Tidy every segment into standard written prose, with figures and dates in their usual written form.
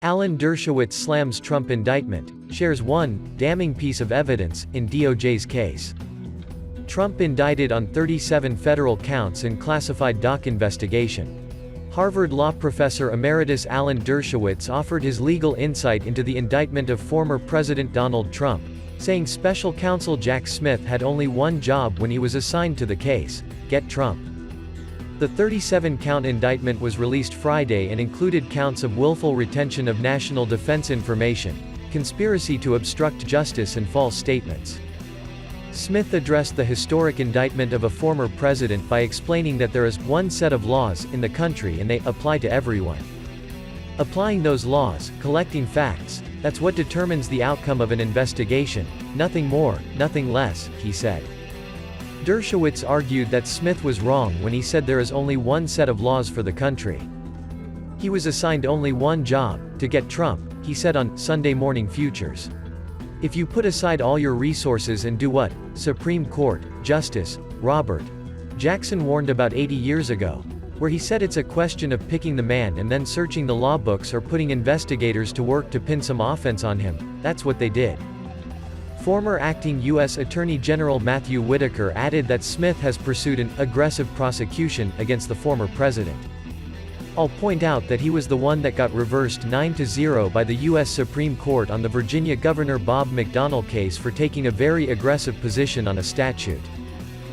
Alan Dershowitz slams Trump indictment, shares one damning piece of evidence in DOJ's case. Trump indicted on 37 federal counts in classified DOJ investigation. Harvard law professor emeritus Alan Dershowitz offered his legal insight into the indictment of former President Donald Trump, saying special counsel Jack Smith had only one job when he was assigned to the case: get Trump. The 37-count indictment was released Friday and included counts of willful retention of national defense information, conspiracy to obstruct justice and false statements. Smith addressed the historic indictment of a former president by explaining that there is one set of laws in the country and they apply to everyone. Applying those laws, collecting facts, that's what determines the outcome of an investigation, nothing more, nothing less, he said. Dershowitz argued that Smith was wrong when he said there is only one set of laws for the country. He was assigned only one job: to get Trump, he said on Sunday Morning Futures. If you put aside all your resources and do what Supreme Court Justice Robert Jackson warned about 80 years ago, where he said it's a question of picking the man and then searching the law books or putting investigators to work to pin some offense on him, that's what they did. Former acting U.S. Attorney General Matthew Whitaker added that Smith has pursued an aggressive prosecution against the former president. I'll point out that he was the one that got reversed 9-0 by the U.S. Supreme Court on the Virginia Governor Bob McDonnell case for taking a very aggressive position on a statute.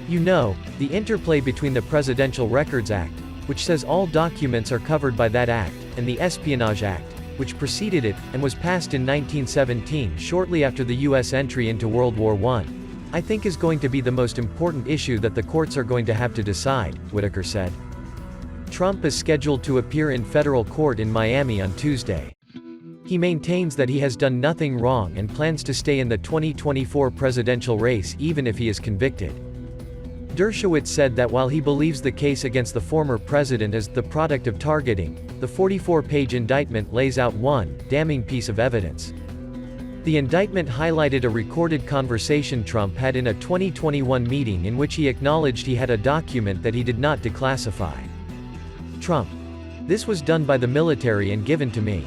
You know, the interplay between the Presidential Records Act, which says all documents are covered by that act, and the Espionage Act, which preceded it, and was passed in 1917 shortly after the U.S. entry into World War I, I think is going to be the most important issue that the courts are going to have to decide, Whitaker said. Trump is scheduled to appear in federal court in Miami on Tuesday. He maintains that he has done nothing wrong and plans to stay in the 2024 presidential race even if he is convicted. Dershowitz said that while he believes the case against the former president is the product of targeting, the 44-page indictment lays out one damning piece of evidence. The indictment highlighted a recorded conversation Trump had in a 2021 meeting in which he acknowledged he had a document that he did not declassify. Trump: "This was done by the military and given to me."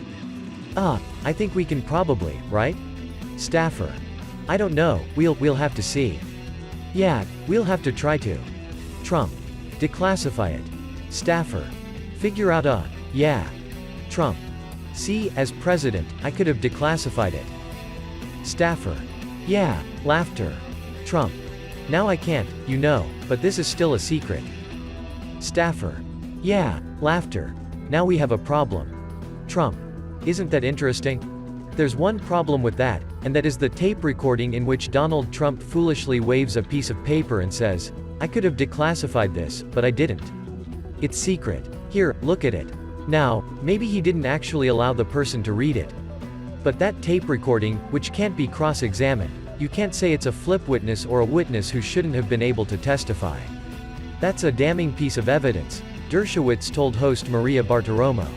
I think we can probably, right? Staffer: "I don't know, we'll have to see." "Yeah, we'll have to try to." Trump: "Declassify it." Staffer: "Figure out a, yeah." Trump: "See, as president, I could have declassified it." Staffer: "Yeah." Laughter. Trump: "Now I can't, you know, but this is still a secret." Staffer: "Yeah." Laughter. "Now we have a problem." Trump: "Isn't that interesting? There's one problem with that, and that is the tape recording in which Donald Trump foolishly waves a piece of paper and says, 'I could have declassified this, but I didn't. It's secret. Here, look at it.' Now, maybe he didn't actually allow the person to read it. But that tape recording, which can't be cross-examined, you can't say it's a flip witness or a witness who shouldn't have been able to testify. That's a damning piece of evidence," Dershowitz told host Maria Bartiromo.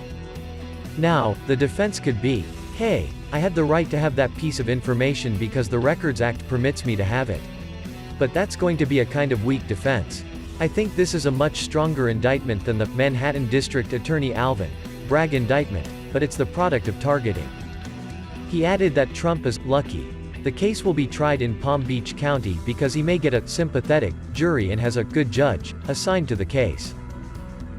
Now, the defense could be, "Hey, I had the right to have that piece of information because the Records Act permits me to have it." But that's going to be a kind of weak defense. I think this is a much stronger indictment than the Manhattan District Attorney Alvin Bragg indictment, but it's the product of targeting. He added that Trump is lucky. The case will be tried in Palm Beach County because he may get a sympathetic jury and has a good judge assigned to the case.